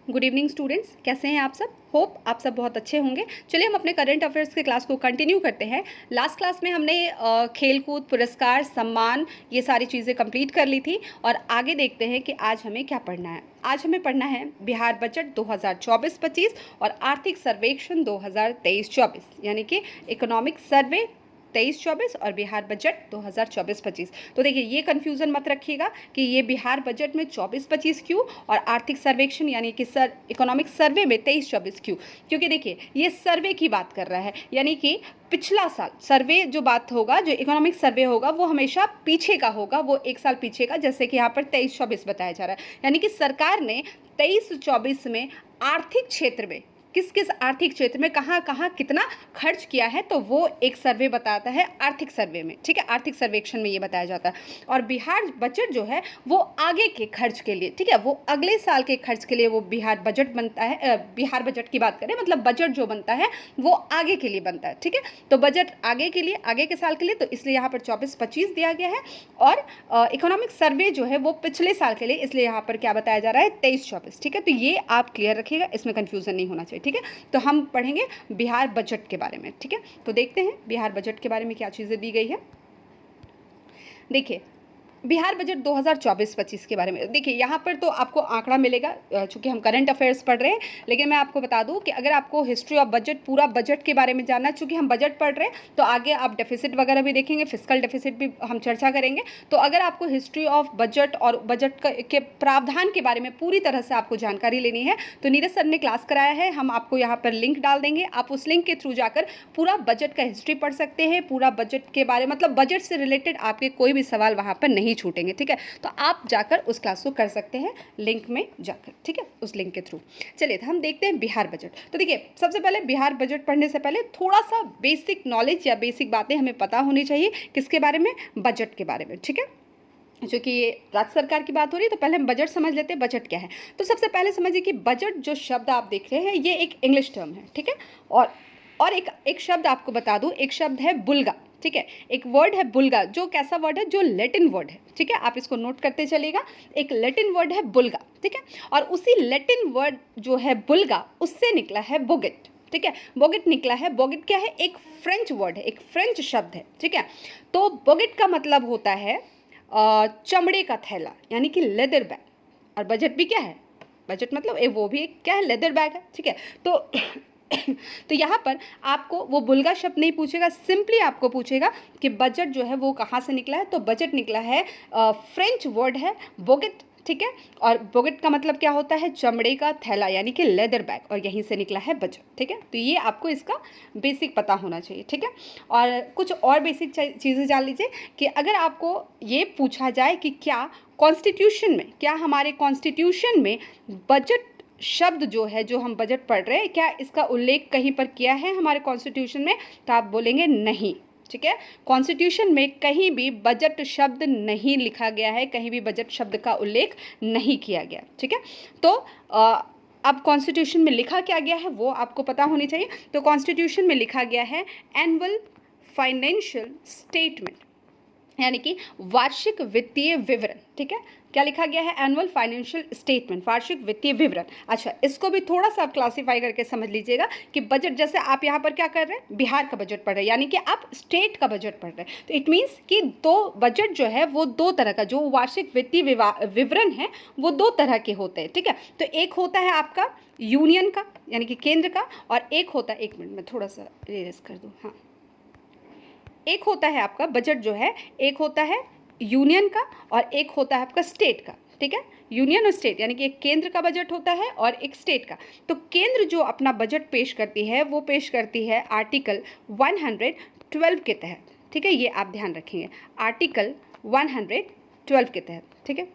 Good evening students, कैसे हैं आप सब। होप आप सब बहुत अच्छे होंगे। चलिए हम अपने करंट अफेयर्स के क्लास को कंटिन्यू करते हैं। लास्ट क्लास में हमने खेलकूद, पुरस्कार, सम्मान, ये सारी चीज़ें कंप्लीट कर ली थी और आगे देखते हैं कि आज हमें क्या पढ़ना है। आज हमें पढ़ना है बिहार बजट 2024-25 और आर्थिक सर्वेक्षण 2023-24, यानी कि इकोनॉमिक सर्वे 23-24 और बिहार बजट 2024-25। तो देखिए, ये कन्फ्यूज़न मत रखिएगा कि ये बिहार बजट में 24-25 क्यों और आर्थिक सर्वेक्षण यानी कि इकोनॉमिक सर्वे में 23-24 क्यों। क्योंकि देखिए, ये सर्वे की बात कर रहा है, यानी कि पिछला साल सर्वे जो बात होगा, जो इकोनॉमिक सर्वे होगा, वो हमेशा पीछे का होगा, वो एक साल पीछे का। जैसे कि यहाँ पर 23-24 बताया जा रहा है, यानी कि सरकार ने 23-24 में आर्थिक क्षेत्र में किस किस आर्थिक क्षेत्र में कहाँ कहाँ कितना खर्च किया है, तो वो एक सर्वे बताता है आर्थिक सर्वे में। ठीक है, आर्थिक सर्वेक्षण में ये बताया जाता है। और बिहार बजट जो है वो आगे के खर्च के लिए, ठीक है, वो अगले साल के खर्च के लिए वो बिहार बजट बनता है। बिहार बजट की बात करें, मतलब बजट जो बनता है वो आगे के लिए बनता है। ठीक है, तो बजट आगे के लिए, आगे के साल के लिए, तो इसलिए यहाँ पर 24-25 दिया गया है। और इकोनॉमिक सर्वे जो है वो पिछले साल के लिए, इसलिए यहाँ पर क्या बताया जा रहा है, 23-24। ठीक है, तो ये आप क्लियर रखिएगा, इसमें कन्फ्यूज़न नहीं होना चाहिए। ठीक है, तो हम पढ़ेंगे बिहार बजट के बारे में। ठीक है, तो देखते हैं बिहार बजट के बारे में क्या चीज़ें दी गई है। देखिए, बिहार बजट 2024-25 के बारे में देखिए, यहाँ पर तो आपको आंकड़ा मिलेगा, चूँकि हम करंट अफेयर्स पढ़ रहे हैं। लेकिन मैं आपको बता दूँ कि अगर आपको हिस्ट्री ऑफ बजट, पूरा बजट के बारे में जानना, चूँकि हम बजट पढ़ रहे हैं तो आगे आप डेफिसिट वगैरह भी देखेंगे, फिस्कल डेफिसिट भी हम चर्चा करेंगे। तो अगर आपको हिस्ट्री ऑफ बजट और बजट के प्रावधान के बारे में पूरी तरह से आपको जानकारी लेनी है, तो नीरज सर ने क्लास कराया है, हम आपको यहाँ पर लिंक डाल देंगे। आप उस लिंक के थ्रू जाकर पूरा बजट का हिस्ट्री पढ़ सकते हैं, पूरा बजट के बारे, मतलब बजट से रिलेटेड आपके कोई भी सवाल वहाँ पर नहीं छूटेंगे। ठीक है, तो आप जाकर उस क्लास को कर सकते हैं लिंक में जाकर। ठीक है, उस लिंक के थ्रू। चलिए, तो हम देखते हैं बिहार बजट। तो देखिए, सबसे पहले बिहार बजट पढ़ने से पहले थोड़ा सा बेसिक नॉलेज या बेसिक बातें हमें पता होनी चाहिए। किसके बारे में? बजट के बारे में। ठीक है, क्योंकि ये राज्य सरकार की बात हो रही है, तो पहले हम बजट समझ लेते हैं, बजट क्या है। तो सबसे पहले समझिए कि बजट जो शब्द आप देख रहे हैं, ये एक इंग्लिश टर्म है। ठीक है, और एक शब्द आपको बता दूं, एक शब्द है बुल्गा। ठीक है, एक वर्ड है बुल्गा, जो कैसा वर्ड है, जो लैटिन वर्ड है। ठीक है, आप इसको नोट करते चलिएगा, एक लैटिन वर्ड है बुल्गा। ठीक है, और उसी लैटिन वर्ड जो है बुल्गा, उससे निकला है बोगेट। ठीक है, बोगेट निकला है। बोगेट क्या है? एक फ्रेंच वर्ड है, एक फ्रेंच शब्द है। ठीक है, तो बोगेट का मतलब होता है चमड़े का थैला, यानी कि लेदर बैग। और बजट भी क्या है? बजट मतलब वो भी एक क्या है? लेदर बैग है। ठीक है, तो तो यहाँ पर आपको वो बुल्गा शब्द नहीं पूछेगा, सिंपली आपको पूछेगा कि बजट जो है वो कहाँ से निकला है। तो बजट निकला है, फ्रेंच वर्ड है बोगेट। ठीक है, और बोगेट का मतलब क्या होता है? चमड़े का थैला, यानी कि लेदर बैग, और यहीं से निकला है बजट। ठीक है, तो ये आपको इसका बेसिक पता होना चाहिए। ठीक है, और कुछ और बेसिक चीज़ें जान लीजिए कि अगर आपको ये पूछा जाए कि क्या कॉन्स्टिट्यूशन में, क्या हमारे कॉन्स्टिट्यूशन में बजट शब्द जो है, जो हम बजट पढ़ रहे हैं, क्या इसका उल्लेख कहीं पर किया है हमारे कॉन्स्टिट्यूशन में? तो आप बोलेंगे नहीं। ठीक है, कॉन्स्टिट्यूशन में कहीं भी बजट शब्द नहीं लिखा गया है, कहीं भी बजट शब्द का उल्लेख नहीं किया गया। ठीक है, तो अब कॉन्स्टिट्यूशन में लिखा क्या गया है वो आपको पता होनी चाहिए। तो कॉन्स्टिट्यूशन में लिखा गया है एनुअल फाइनेंशियल स्टेटमेंट, यानी कि वार्षिक वित्तीय विवरण। ठीक है, क्या लिखा गया है? एनुअल फाइनेंशियल स्टेटमेंट, वार्षिक वित्तीय विवरण। अच्छा, इसको भी थोड़ा सा आप क्लासीफाई करके समझ लीजिएगा कि बजट, जैसे आप यहाँ पर क्या कर रहे हैं? बिहार का बजट पढ़ रहे हैं, यानी कि आप स्टेट का बजट पढ़ रहे हैं। तो इट मीन्स कि दो बजट जो है वो दो तरह का, जो वार्षिक वित्तीय विवरण है वो दो तरह के होते हैं। ठीक है, तो एक होता है आपका यूनियन का, यानी कि केंद्र का, और एक होता है, एक मिनट में थोड़ा सा इरेज कर दूँ, हाँ, एक होता है आपका बजट जो है, एक होता है यूनियन का और एक होता है आपका स्टेट का। ठीक है, यूनियन और स्टेट, यानी कि एक केंद्र का बजट होता है और एक स्टेट का। तो केंद्र जो अपना बजट पेश करती है, वो पेश करती है आर्टिकल 112 के तहत। ठीक है, ये आप ध्यान रखेंगे, आर्टिकल 112 के तहत। ठीक है,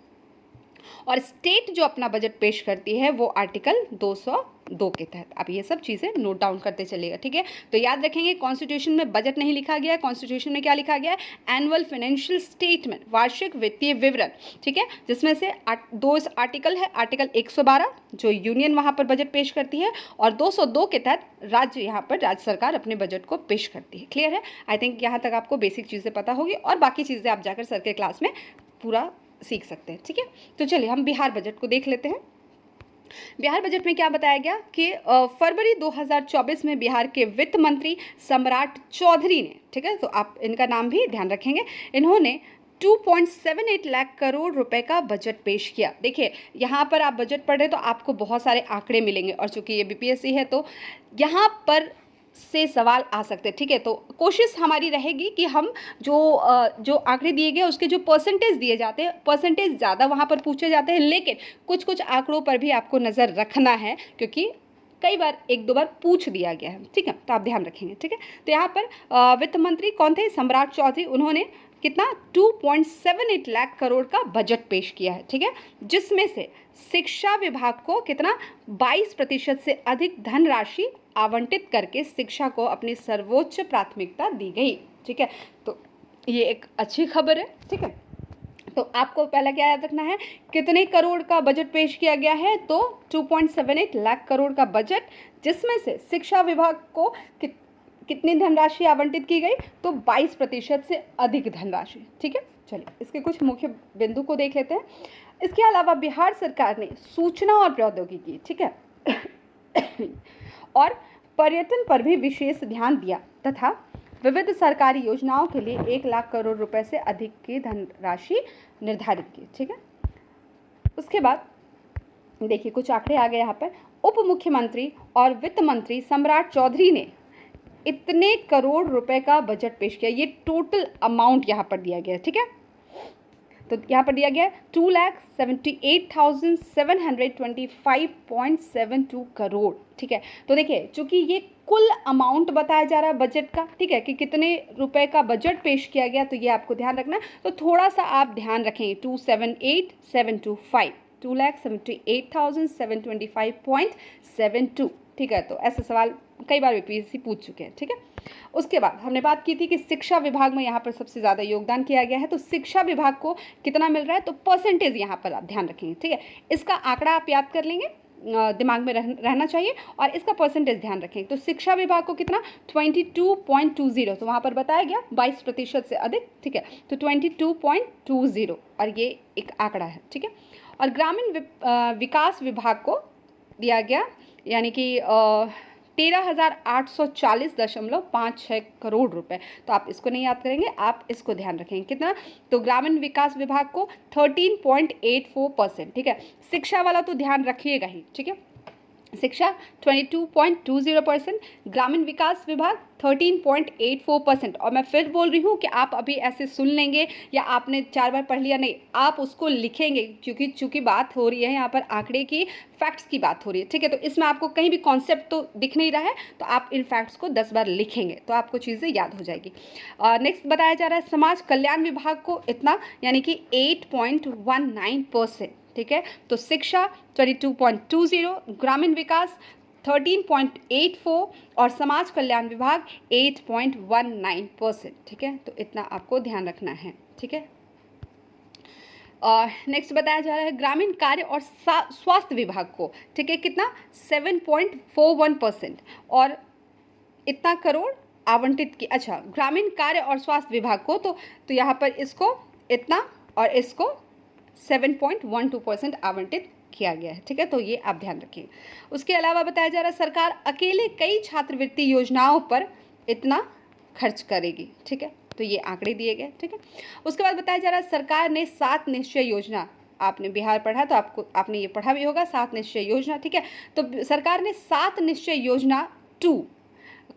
और स्टेट जो अपना बजट पेश करती है वो आर्टिकल 202 के तहत। आप ये सब चीज़ें नोट डाउन करते चलिएगा। ठीक है, तो याद रखेंगे कॉन्स्टिट्यूशन में बजट नहीं लिखा गया है, कॉन्स्टिट्यूशन में क्या लिखा गया है? एनुअल फाइनेंशियल स्टेटमेंट, वार्षिक वित्तीय विवरण। ठीक है, जिसमें से दो आर्टिकल है, आर्टिकल 112 जो यूनियन वहाँ पर बजट पेश करती है, और 202 के तहत राज्य, यहाँ पर राज्य सरकार अपने बजट को पेश करती है। क्लियर है? आई थिंक यहाँ तक आपको बेसिक चीज़ें पता होगी, और बाकी चीज़ें आप जाकर सर के क्लास में पूरा सीख सकते हैं। ठीक है, तो चलिए हम बिहार बजट को देख लेते हैं। बिहार बजट में क्या बताया गया कि फरवरी 2024 में बिहार के वित्त मंत्री सम्राट चौधरी ने, ठीक है, तो आप इनका नाम भी ध्यान रखेंगे, इन्होंने 2.78 लाख करोड़ रुपए का बजट पेश किया। देखिए यहाँ पर आप बजट पढ़ रहे तो आपको बहुत सारे आंकड़े मिलेंगे, और चूंकि ये बीपीएससी है तो यहाँ पर से सवाल आ सकते हैं, ठीक है। तो कोशिश हमारी रहेगी कि हम जो आंकड़े दिए गए उसके जो परसेंटेज दिए जाते हैं, परसेंटेज ज़्यादा वहाँ पर पूछे जाते हैं, लेकिन कुछ कुछ आंकड़ों पर भी आपको नज़र रखना है, क्योंकि कई बार एक दो बार पूछ दिया गया है, ठीक है, तो आप ध्यान रखेंगे, ठीक है। तो यहाँ पर वित्त मंत्री कौन थे? सम्राट चौधरी। उन्होंने कितना 2.78 लाख करोड़ का बजट पेश किया है, ठीक है, जिसमें से शिक्षा विभाग को कितना 22% से अधिक धनराशि आवंटित करके शिक्षा को अपनी सर्वोच्च प्राथमिकता दी गई, ठीक है। तो ये एक अच्छी खबर है, ठीक है। तो आपको पहला क्या याद रखना है, कितने करोड़ का बजट पेश किया गया है? तो 2.78 लाख करोड़ का बजट, जिसमें से शिक्षा विभाग को कितनी धनराशि आवंटित की गई? तो 22% से अधिक धनराशि, ठीक है। चलिए इसके कुछ मुख्य बिंदु को देख लेते हैं। इसके अलावा बिहार सरकार ने सूचना और प्रौद्योगिकी, ठीक है, और पर्यटन पर भी विशेष ध्यान दिया तथा विविध सरकारी योजनाओं के लिए 1 लाख करोड़ रुपए से अधिक की धनराशि निर्धारित की, ठीक है। उसके बाद देखिए कुछ आंकड़े आ गए यहाँ पर। उप मुख्यमंत्री और वित्त मंत्री सम्राट चौधरी ने इतने करोड़ रुपए का बजट पेश किया, ये टोटल अमाउंट यहाँ पर दिया गया है, ठीक है। तो यहाँ पर दिया गया है 2,78,725.72 करोड़, ठीक है। तो देखिए चूंकि ये कुल अमाउंट बताया जा रहा है बजट का, ठीक है, कि कितने रुपए का बजट पेश किया गया, तो ये आपको ध्यान रखना है। तो थोड़ा सा आप ध्यान रखेंगे, 278,725, ठीक है। तो ऐसे सवाल कई बार यूपीएससी पूछ चुके हैं, ठीक है। उसके बाद हमने बात की थी कि शिक्षा विभाग में यहाँ पर सबसे ज़्यादा योगदान किया गया है, तो शिक्षा विभाग को कितना मिल रहा है? तो परसेंटेज यहाँ पर आप ध्यान रखेंगे, ठीक है। इसका आंकड़ा आप याद कर लेंगे, दिमाग में रहना चाहिए, और इसका परसेंटेज ध्यान रखेंगे। तो शिक्षा विभाग को कितना 22.20, तो वहाँ पर बताया गया 22% से अधिक, ठीक है। तो 22.20, और ये एक आंकड़ा है, ठीक है। और ग्रामीण विकास विभाग को दिया गया यानी कि 13,840.56 करोड़ रुपए। तो आप इसको नहीं याद करेंगे, आप इसको ध्यान रखेंगे कितना? तो ग्रामीण विकास विभाग को 13.84%, ठीक है। शिक्षा वाला तो ध्यान रखिएगा ही, ठीक है। शिक्षा 22.20%, ग्रामीण विकास विभाग 13.84%। और मैं फिर बोल रही हूँ कि आप अभी ऐसे सुन लेंगे या आपने 4 बार पढ़ लिया, नहीं, आप उसको लिखेंगे, क्योंकि चूंकि बात हो रही है यहाँ पर आंकड़े की, फैक्ट्स की बात हो रही है, ठीक है। तो इसमें आपको कहीं भी कॉन्सेप्ट तो दिख नहीं रहा है, तो आप इन फैक्ट्स को 10 बार लिखेंगे तो आपको चीज़ें याद हो जाएगी। नेक्स्ट बताया जा रहा है समाज कल्याण विभाग को इतना यानी कि 8.19%, ठीक है। तो शिक्षा 22.20, ग्रामीण विकास 13.84 और समाज कल्याण विभाग 8.19%, ठीक है। तो इतना आपको ध्यान रखना है, ठीक है। नेक्स्ट बताया जा रहा है ग्रामीण कार्य और स्वास्थ्य विभाग को, ठीक है, कितना 7.41% और इतना करोड़ आवंटित की। अच्छा, ग्रामीण कार्य और स्वास्थ्य विभाग को तो यहाँ पर इसको इतना और इसको 7.12% आवंटित किया गया है, ठीक है। तो ये आप ध्यान रखिए। उसके अलावा बताया जा रहा है सरकार अकेले कई छात्रवृत्ति योजनाओं पर इतना खर्च करेगी, ठीक है। तो ये आंकड़े दिए गए, ठीक है। उसके बाद बताया जा रहा है सरकार ने 7 निश्चय योजना, आपने बिहार पढ़ा तो आपने ये पढ़ा भी होगा 7 निश्चय योजना, ठीक है। तो सरकार ने 7 निश्चय योजना 2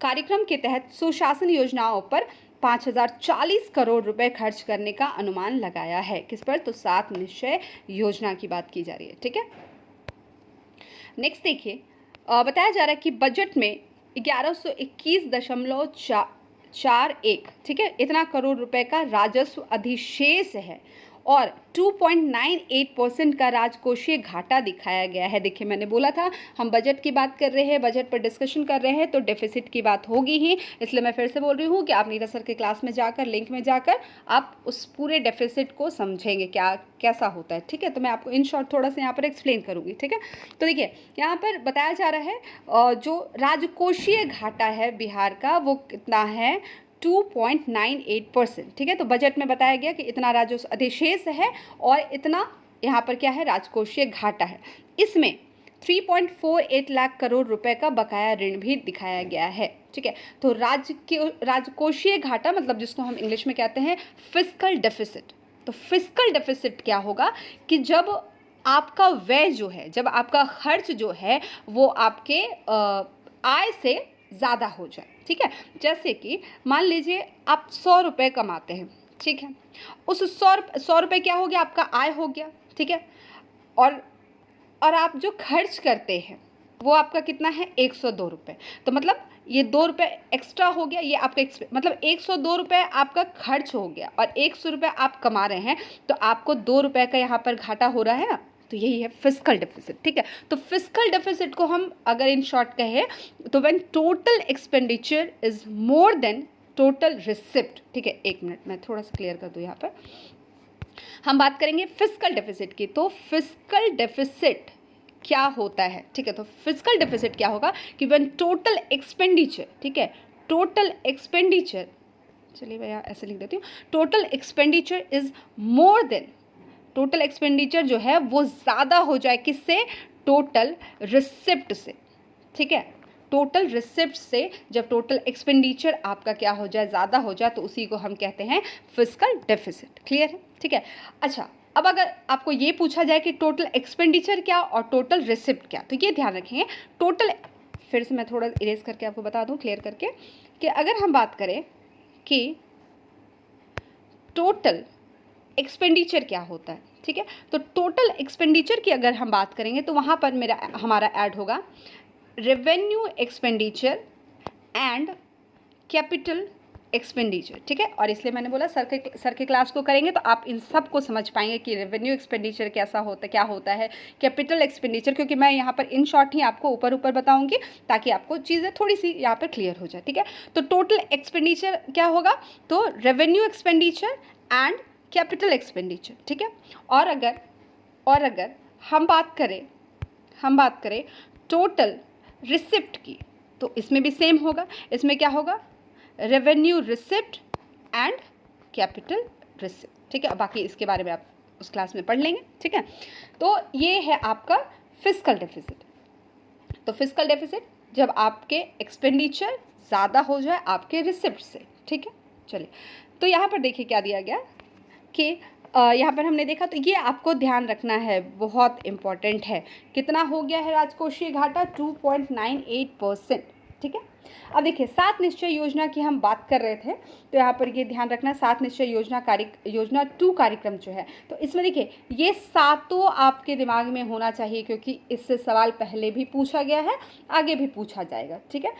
कार्यक्रम के तहत सुशासन योजनाओं पर 5,040 करोड़ रुपए खर्च करने का अनुमान लगाया है। किस पर? तो 7 निश्चय योजना की बात की जा रही है, ठीक है। नेक्स्ट देखिए, बताया जा रहा है कि बजट में 1121.41, ठीक है, इतना करोड़ रुपए का राजस्व अधिशेष है और 2.98% का राजकोषीय घाटा दिखाया गया है। देखिए मैंने बोला था हम बजट की बात कर रहे हैं, बजट पर डिस्कशन कर रहे हैं तो डेफिसिट की बात होगी ही, इसलिए मैं फिर से बोल रही हूँ कि आप नीरज सर के क्लास में जाकर, लिंक में जाकर आप उस पूरे डेफिसिट को समझेंगे क्या कैसा होता है, ठीक है। तो मैं आपको इन शॉर्ट थोड़ा सा यहाँ पर एक्सप्लेन करूँगी, ठीक है। तो देखिए यहाँ पर बताया जा रहा है जो राजकोषीय घाटा है बिहार का वो कितना है 2.98%, ठीक है। तो बजट में बताया गया कि इतना राजस्व अधिशेष है और इतना यहाँ पर क्या है राजकोषीय घाटा है। इसमें 3.48 लाख करोड़ रुपए का बकाया ऋण भी दिखाया गया है। ठीक है, तो राजकोषीय घाटा मतलब जिसको हम इंग्लिश में कहते हैं फिस्कल डेफिसिट। तो फिस्कल डेफिसिट क्या होगा कि जब आपका व्यय जो है, जब आपका खर्च जो है वो आपके आय से ज़्यादा हो जाए। ठीक है, जैसे कि मान लीजिए आप 100 रुपये कमाते हैं। ठीक है, उस 100 रुपये क्या हो गया, आपका आय हो गया। ठीक है, और आप जो खर्च करते हैं वो आपका कितना है, 102 रुपये। तो मतलब ये 2 रुपये एक्स्ट्रा हो गया, ये आपका मतलब 102 रुपये आपका खर्च हो गया और 100 रुपये आप कमा रहे हैं, तो आपको 2 रुपये का यहाँ पर घाटा हो रहा है ना। तो यही है फिस्कल डेफिसिट। ठीक है, तो फिस्कल डेफिसिट को हम अगर इन शॉर्ट कहें तो when total expenditure is more than total receipt. ठीक है, एक मिनट मैं थोड़ा सा क्लियर कर दूँ। यहाँ पर हम बात करेंगे फिस्कल डेफिसिट की। तो फिस्कल डेफिसिट क्या होता है? ठीक है, तो फिस्कल डेफिसिट क्या होगा कि व्हेन टोटल एक्सपेंडिचर, ठीक है, टोटल एक्सपेंडिचर, चलिए मैं यहाँ ऐसे लिख देती हूँ, total expenditure is more than, total expenditure जो है वो ज़्यादा हो जाए किससे, टोटल रिसिप्ट से। ठीक है, टोटल रिसिप्ट से जब टोटल एक्सपेंडिचर आपका क्या हो जाए, ज़्यादा हो जाए, तो उसी को हम कहते हैं फिस्कल डेफिसिट। क्लियर है? ठीक है, अच्छा अब अगर आपको ये पूछा जाए कि टोटल एक्सपेंडिचर क्या और टोटल रिसिप्ट क्या, तो ये ध्यान रखेंगे टोटल, फिर से मैं थोड़ा इरेज करके आपको बता दूं क्लियर करके, कि अगर हम बात करें कि टोटल एक्सपेंडिचर क्या होता है। ठीक है, तो टोटल एक्सपेंडिचर की अगर हम बात करेंगे तो वहाँ पर हमारा ऐड होगा revenue expenditure and capital expenditure. ठीक है, और इसलिए मैंने बोला सर के क्लास को करेंगे तो आप इन सब को समझ पाएंगे कि रेवेन्यू एक्सपेंडिचर कैसा होता है, क्या होता है, कैपिटल एक्सपेंडिचर, क्योंकि मैं यहाँ पर इन शॉर्ट ही आपको ऊपर बताऊंगी ताकि आपको चीज़ें थोड़ी सी यहाँ पर क्लियर हो जाए। ठीक है, तो टोटल एक्सपेंडिचर क्या होगा, तो revenue expenditure and capital expenditure. ठीक है, और अगर हम बात करें टोटल रिसिप्ट की, तो इसमें भी सेम होगा। इसमें क्या होगा, revenue receipt and capital receipt. ठीक है, बाकी इसके बारे में आप उस क्लास में पढ़ लेंगे। ठीक है, तो ये है आपका फिस्कल डेफिसिट। तो फिस्कल डेफिसिट जब आपके एक्सपेंडिचर ज़्यादा हो जाए आपके रिसिप्ट से। ठीक है, चलिए तो यहाँ पर देखिए क्या दिया गया कि यहाँ पर हमने देखा, तो ये आपको ध्यान रखना है, बहुत इम्पॉर्टेंट है। कितना हो गया है राजकोषीय घाटा, 2.98%। ठीक है, अब देखिए 7 निश्चय योजना की हम बात कर रहे थे, तो यहाँ पर ये ध्यान रखना 7 निश्चय योजना 2 कार्यक्रम जो है, तो इसमें देखिए ये सातों आपके दिमाग में होना चाहिए, क्योंकि इससे सवाल पहले भी पूछा गया है, आगे भी पूछा जाएगा। ठीक है,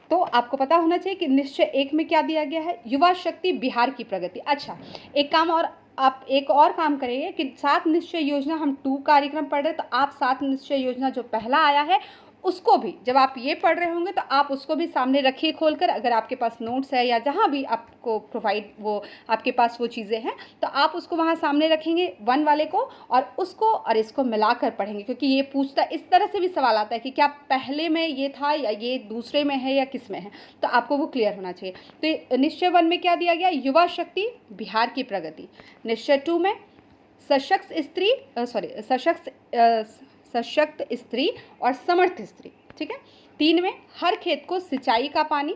तो आपको पता होना चाहिए कि निश्चय 1 में क्या दिया गया है, युवा शक्ति बिहार की प्रगति। अच्छा, एक काम और आप एक और काम करेंगे कि 7 निश्चय योजना हम 2 कार्यक्रम पढ़ रहे हैं, तो आप 7 निश्चय योजना जो पहला आया है उसको भी जब आप ये पढ़ रहे होंगे तो आप उसको भी सामने रखिए खोलकर, अगर आपके पास नोट्स है या जहाँ भी आपको प्रोवाइड वो आपके पास वो चीज़ें हैं, तो आप उसको वहाँ सामने रखेंगे 1 वाले को, और उसको और इसको मिलाकर पढ़ेंगे, क्योंकि ये पूछता इस तरह से भी सवाल आता है कि क्या पहले में ये था या ये दूसरे में है या किस में है, तो आपको वो क्लियर होना चाहिए। तो निश्चय 1 में क्या दिया गया, युवा शक्ति बिहार की प्रगति। निश्चय 2 में सशक्त स्त्री और समर्थ स्त्री। ठीक है, 3 में हर खेत को सिंचाई का पानी,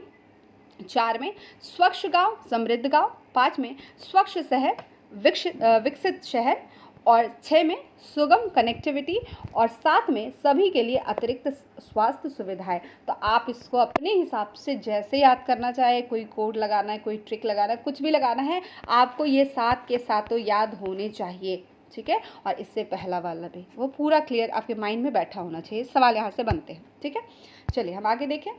4 में स्वच्छ गांव समृद्ध गांव, 5 में स्वच्छ शहर विकसित शहर, और 6 में सुगम कनेक्टिविटी, और 7 में सभी के लिए अतिरिक्त स्वास्थ्य सुविधाएं। तो आप इसको अपने हिसाब से जैसे याद करना चाहे, कोई कोड लगाना है, कोई ट्रिक लगाना है, कुछ भी लगाना है, आपको ये 7 के सातों याद होने चाहिए। ठीक है, और इससे पहला वाला भी वो पूरा क्लियर आपके माइंड में बैठा होना चाहिए, सवाल यहाँ से बनते हैं। ठीक है, चलिए हम आगे देखें।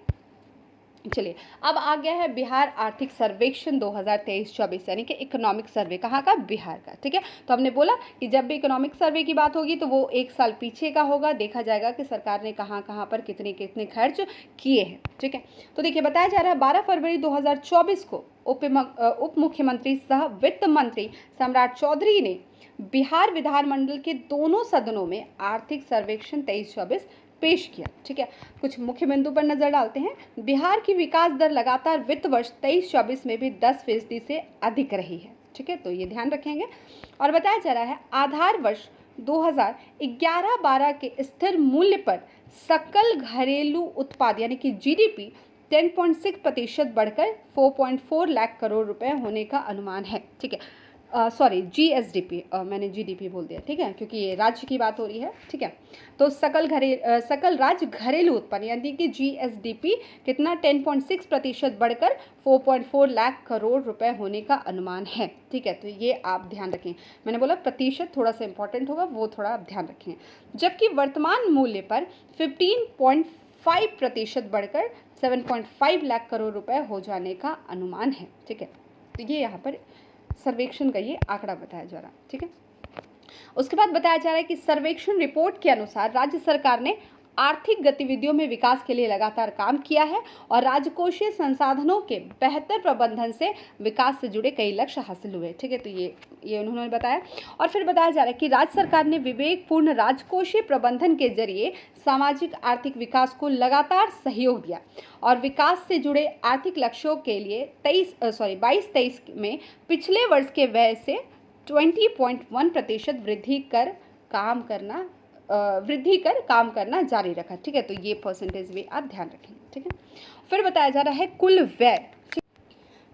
चलिए अब आ गया है बिहार आर्थिक सर्वेक्षण 2023-24, यानी कि इकोनॉमिक सर्वे, कहाँ का, बिहार का। ठीक है, तो हमने बोला कि जब भी इकोनॉमिक सर्वे की बात होगी तो वो 1 साल पीछे का होगा, देखा जाएगा कि सरकार ने कहाँ कहाँ पर कितने कितने खर्च किए हैं। ठीक है, तो देखिए बताया जा रहा है 12 फरवरी 2024 को उप मुख्यमंत्री सह वित्त मंत्री सम्राट चौधरी ने बिहार विधानमंडल के दोनों सदनों में आर्थिक सर्वेक्षण 23-24 पेश किया। ठीक है, कुछ मुख्य बिंदु पर नजर डालते हैं। बिहार की विकास दर लगातार वित्त वर्ष 23-24 में भी 10% से अधिक रही है। ठीक है, तो ये ध्यान रखेंगे। और बताया जा रहा है आधार वर्ष 2011-12 के स्थिर मूल्य पर सकल घरेलू उत्पाद यानी कि जीडीपी 10.6% बढ़कर 4.4 लाख करोड़ रुपए होने का अनुमान है। ठीक है, सॉरी जीएसडीपी, मैंने जीडीपी बोल दिया, ठीक है, क्योंकि ये राज्य की बात हो रही है। ठीक है, तो सकल राज्य घरेलू उत्पाद यानी कि जीएसडीपी कितना 10.6% बढ़कर 4.4 लाख करोड़ रुपए होने का अनुमान है। ठीक है, तो ये आप ध्यान रखें, मैंने बोला प्रतिशत थोड़ा सा इंपॉर्टेंट होगा, वो थोड़ा आप ध्यान रखें। जबकि वर्तमान मूल्य पर 15.5% बढ़कर 7.5 लाख करोड़ रुपए हो जाने का अनुमान है। ठीक है, तो ये यहाँ पर सर्वेक्षण का ये आंकड़ा बताया जा रहा है। ठीक है, उसके बाद बताया जा रहा है कि सर्वेक्षण रिपोर्ट के अनुसार राज्य सरकार ने आर्थिक गतिविधियों में विकास के लिए लगातार काम किया है और राजकोषीय संसाधनों के बेहतर प्रबंधन से विकास से जुड़े कई लक्ष्य हासिल हुए। ठीक है, तो ये उन्होंने बताया। और फिर बताया जा रहा है कि राज्य सरकार ने विवेकपूर्ण राजकोषीय प्रबंधन के जरिए सामाजिक आर्थिक विकास को लगातार सहयोग दिया और विकास से जुड़े आर्थिक लक्ष्यों के लिए 22-23 में पिछले वर्ष के व्यय से 20.1% वृद्धि कर काम करना जारी रखा। ठीक है, तो ये परसेंटेज भी आप ध्यान रखेंगे। ठीक है, फिर बताया जा रहा है कुल व्यय।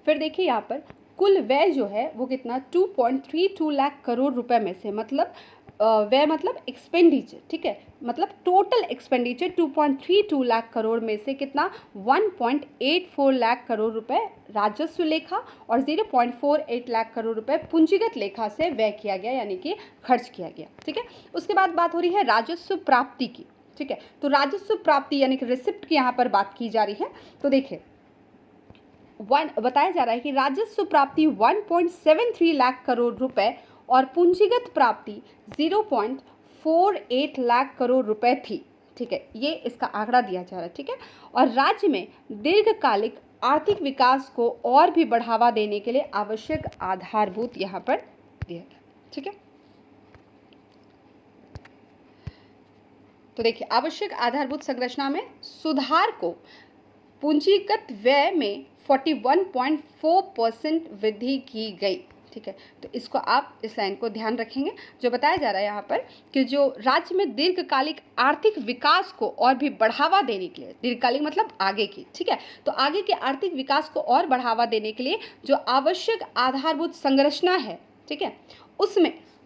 फिर देखिए यहाँ पर कुल व्यय जो है वो कितना 2.32 लाख करोड़ रुपए में से, मतलब व्यय मतलब एक्सपेंडिचर। ठीक है, मतलब टोटल एक्सपेंडिचर 2.32 लाख करोड़ में से कितना 1.84 लाख करोड़ रुपए राजस्व लेखा और 0.48 लाख करोड़ रुपए पूंजीगत लेखा से व्यय किया गया, यानी कि खर्च किया गया। ठीक है, उसके बाद बात हो रही है राजस्व प्राप्ति की। ठीक है, तो राजस्व प्राप्ति यानी कि रिसिप्ट की यहाँ पर बात की जा रही है। तो देखिए बताया जा रहा है कि राजस्व प्राप्ति 1.73 लाख करोड़ रुपए और पूंजीगत प्राप्ति 0.48 लाख करोड़ रुपए थी। ठीक है, ये इसका आंकड़ा दिया जा रहा है। ठीक है, और राज्य में दीर्घकालिक आर्थिक विकास को और भी बढ़ावा देने के लिए आवश्यक आधारभूत यहाँ पर दिया गया। ठीक है, तो देखिए आवश्यक आधारभूत संरचना में सुधार को पूंजीगत व्यय में 41.4% वृद्धि की गई। ठीक है, तो इसको आप इस लाइन को ध्यान रखेंगे। जो बताया जा रहा है यहाँ पर कि जो राज्य में दीर्घकालिक आर्थिक विकास को और भी बढ़ावा देने के लिए, दीर्घकालिक मतलब आगे की, ठीक है, तो आगे के आर्थिक विकास को और बढ़ावा देने के लिए जो आवश्यक आधारभूत संरचना है, ठीक है,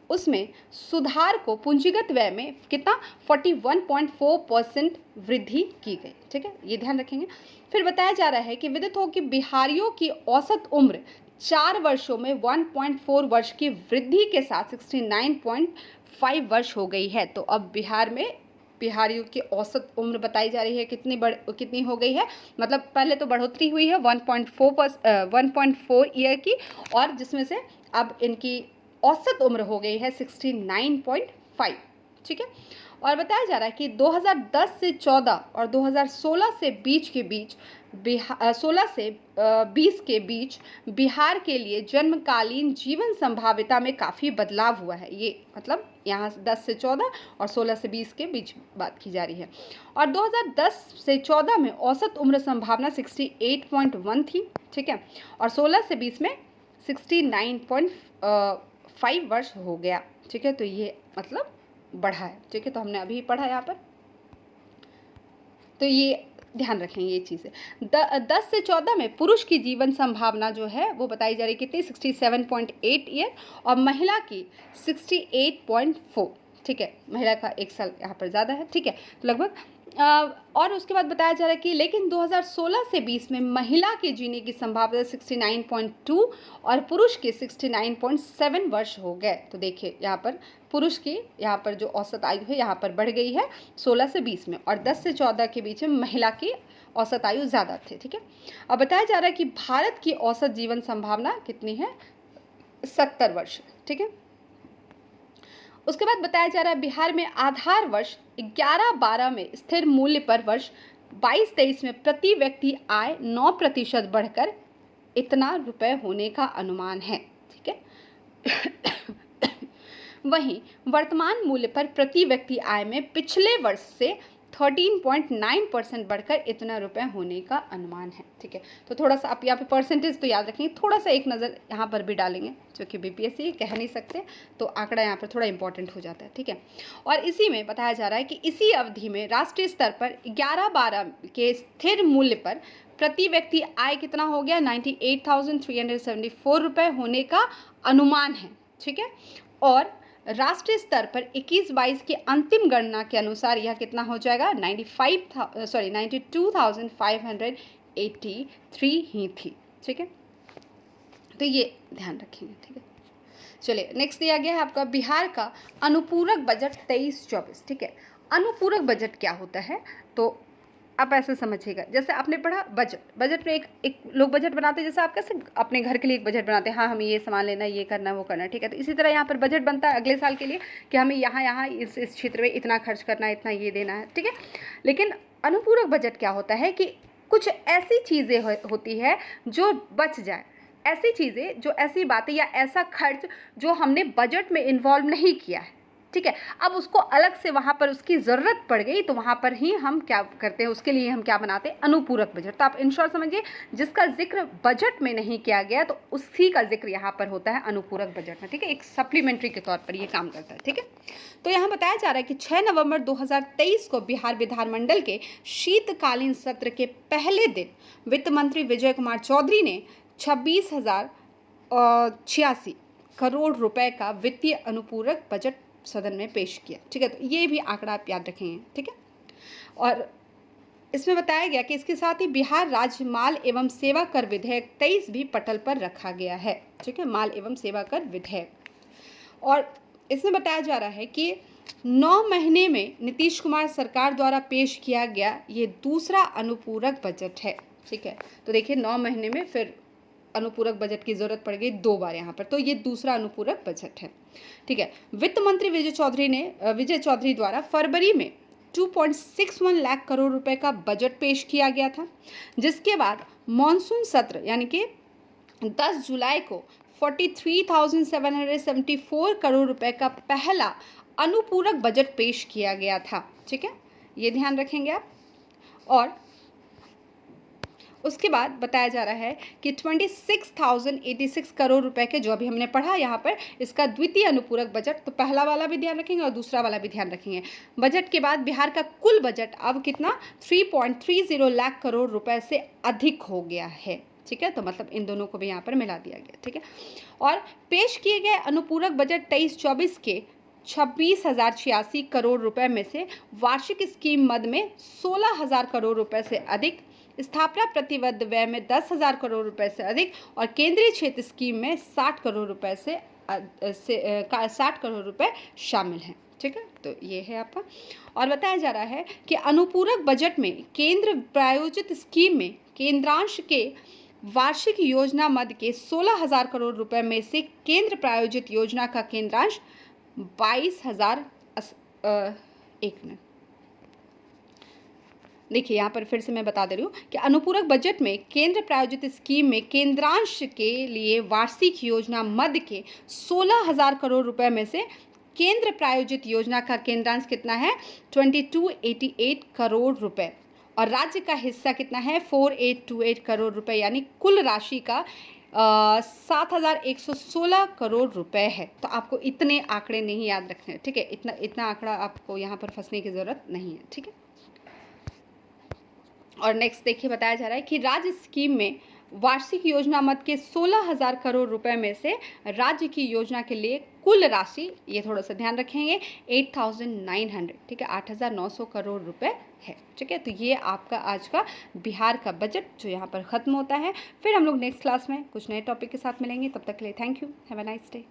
उसमें सुधार को पूंजीगत व्यय में कितना 41.4% वृद्धि की गई। ठीक है, ये ध्यान रखेंगे। फिर बताया जा रहा है कि विदित हो कि बिहारियों की औसत उम्र 4 वर्षों में 1.4 वर्ष की वृद्धि के साथ 69.5 वर्ष हो गई है। तो अब बिहार में बिहारियों की औसत उम्र बताई जा रही है कितनी हो गई है, मतलब पहले तो बढ़ोतरी हुई है 1.4 ईयर की, और जिसमें से अब इनकी औसत उम्र हो गई है 69.5। ठीक है, और बताया जा रहा है कि 2010 से 14 और 2016 से 20 के बीच 16 से 20 के बीच बिहार के लिए जन्मकालीन जीवन संभाव्यता में काफ़ी बदलाव हुआ है। ये मतलब यहाँ 10 से 14 और 16 से 20 के बीच बात की जा रही है। और 2010 से 14 में औसत उम्र संभावना 68.1 थी। ठीक है, और 16 से 20 में 69.5 वर्ष हो गया। ठीक है, तो ये मतलब बढ़ा है। ठीक है, तो हमने अभी पढ़ा यहाँ पर, तो ये ध्यान रखेंगे ये चीज़ें। 10 से 14 में पुरुष की जीवन संभावना जो है वो बताई जा रही है कितनी 67.8 ईयर और महिला की 68.4। ठीक है, महिला का 1 साल यहाँ पर ज़्यादा है। ठीक है, तो लगभग और उसके बाद बताया जा रहा है कि लेकिन 2016 से 20 में महिला के जीने की संभावना 69.2 और पुरुष के 69.7 वर्ष हो गए। तो देखिए यहाँ पर पुरुष की यहाँ पर जो औसत आयु है यहाँ पर बढ़ गई है 16 से 20 में, और 10 से 14 के बीच में महिला की औसत आयु ज़्यादा थी। ठीक है, अब बताया जा रहा है कि भारत की औसत जीवन संभावना कितनी है 70 वर्ष। ठीक है, उसके बाद बताया जा रहा है बिहार में आधार वर्ष 11-12 में स्थिर मूल्य पर वर्ष 22-23 में प्रति व्यक्ति आय 9% बढ़कर इतना रुपए होने का अनुमान है। ठीक है, वहीं वर्तमान मूल्य पर प्रति व्यक्ति आय में पिछले वर्ष से 13.9% बढ़कर इतना रुपए होने का अनुमान है। ठीक है, तो थोड़ा सा आप यहाँ पे परसेंटेज तो याद रखेंगे, थोड़ा सा एक नज़र यहाँ पर भी डालेंगे, जो कि बीपीएससी कह नहीं सकते, तो आंकड़ा यहाँ पर थोड़ा इंपॉर्टेंट हो जाता है। ठीक है, और इसी में बताया जा रहा है कि इसी अवधि में राष्ट्रीय स्तर पर 11-12 के स्थिर मूल्य पर प्रति व्यक्ति आय कितना हो गया, 98,374 रुपये होने का अनुमान है। ठीक है, और राष्ट्रीय स्तर पर 21-22 की अंतिम गणना के अनुसार यह कितना हो जाएगा, 92,583 ही थी। ठीक है, तो ये ध्यान रखेंगे। ठीक है, चलिए नेक्स्ट दिया गया है आपका बिहार का अनुपूरक बजट 23-24। ठीक है, अनुपूरक बजट क्या होता है, तो आप ऐसे समझिएगा, जैसे आपने पढ़ा बजट में एक लोग बजट बनाते हैं, जैसे आप कैसे अपने घर के लिए एक बजट बनाते हैं, हाँ हमें ये सामान लेना है, ये करना है, वो करना है। ठीक है, तो इसी तरह यहाँ पर बजट बनता है अगले साल के लिए कि हमें यहाँ इस क्षेत्र में इतना खर्च करना है, इतना ये देना है। ठीक है, लेकिन अनुपूरक बजट क्या होता है कि कुछ ऐसी चीज़ें होती है जो बच जाए, ऐसी चीज़ें जो ऐसी बातें या ऐसा खर्च जो हमने बजट में इन्वॉल्व नहीं किया है। ठीक है, अब उसको अलग से वहाँ पर उसकी ज़रूरत पड़ गई, तो वहाँ पर ही हम क्या करते हैं, उसके लिए हम क्या बनाते हैं, अनुपूरक बजट। तो आप इन शॉर्ट समझिए, जिसका जिक्र बजट में नहीं किया गया तो उसी का जिक्र यहाँ पर होता है अनुपूरक बजट में। ठीक है, एक सप्लीमेंट्री के तौर पर ये काम करता है। ठीक है, तो यहाँ बताया जा रहा है कि 6 नवंबर 2023 को बिहार विधानमंडल के शीतकालीन सत्र के पहले दिन वित्त मंत्री विजय कुमार चौधरी ने 26,086 करोड़ रुपए का वित्तीय अनुपूरक बजट सदन में पेश किया। ठीक है, तो ये भी आंकड़ा आप याद रखेंगे। ठीक है, और इसमें बताया गया कि इसके साथ ही बिहार राज्य माल एवं सेवा कर विधेयक 23 भी पटल पर रखा गया है। ठीक है, माल एवं सेवा कर विधेयक, और इसमें बताया जा रहा है कि 9 महीने में नीतीश कुमार सरकार द्वारा पेश किया गया ये दूसरा अनुपूरक बजट है। ठीक है, तो देखिए 9 महीने में फिर अनुपूरक बजट की जरूरत पड़ गई 2 बार यहाँ पर, तो ये दूसरा अनुपूरक बजट है। ठीक है, वित्त मंत्री विजय चौधरी द्वारा फरवरी में 2.61 लाख करोड़ रुपए का बजट पेश किया गया था, जिसके बाद मॉनसून सत्र यानी कि 10 जुलाई को 43,774 करोड़ रुपए का पहला अनुपूरक बजट पेश किया गया था। ठीक है, ये ध्यान रखेंगे आप। और उसके बाद बताया जा रहा है कि 26,086 करोड़ रुपए के, जो अभी हमने पढ़ा यहाँ पर, इसका द्वितीय अनुपूरक बजट, तो पहला वाला भी ध्यान रखेंगे और दूसरा वाला भी ध्यान रखेंगे। बजट के बाद बिहार का कुल बजट अब कितना 3.30 लाख करोड़ रुपए से अधिक हो गया है। ठीक है, तो मतलब इन दोनों को भी यहाँ पर मिला दिया गया। ठीक है, और पेश किए गए अनुपूरक बजट 23-24 के 26,086 करोड़ रुपए में से वार्षिक स्कीम मद में 16,000 करोड़ रुपए से अधिक, स्थापना प्रतिबद्ध व्यय में 10,000 करोड़ रुपए से अधिक और केंद्रीय क्षेत्र स्कीम में 60 करोड़ रुपए से 60 करोड़ रुपए शामिल हैं। ठीक है, तो ये है आपका। और बताया जा रहा है कि अनुपूरक बजट में केंद्र प्रायोजित स्कीम में केंद्रांश के वार्षिक योजना मद के 16,000 करोड़ रुपए में से केंद्र प्रायोजित योजना का केंद्रांश 22,000 एक मिनट, देखिए यहाँ पर फिर से मैं बता दे रही हूँ कि अनुपूरक बजट में केंद्र प्रायोजित स्कीम में केंद्रांश के लिए वार्षिक योजना मद के 16,000 करोड़ रुपए में से केंद्र प्रायोजित योजना का केंद्रांश कितना है 2288 करोड़ रुपए, और राज्य का हिस्सा कितना है 4828 करोड़ रुपए, यानी कुल राशि का 7,116 करोड़ रुपए है। तो आपको इतने आंकड़े नहीं याद रखने हैं। ठीक है, इतना आंकड़ा आपको यहाँ पर फंसने की ज़रूरत नहीं है। ठीक है, और नेक्स्ट देखिए बताया जा रहा है कि राज्य स्कीम में वार्षिक योजना मद के 16,000 करोड़ रुपए में से राज्य की योजना के लिए कुल राशि, ये थोड़ा सा ध्यान रखेंगे, 8,900, ठीक है, 8,900 करोड़ रुपए है। ठीक है, तो ये आपका आज का बिहार का बजट जो यहाँ पर ख़त्म होता है। फिर हम लोग नेक्स्ट क्लास में कुछ नए टॉपिक के साथ मिलेंगे। तब तक के लिए thank you, have a nice day.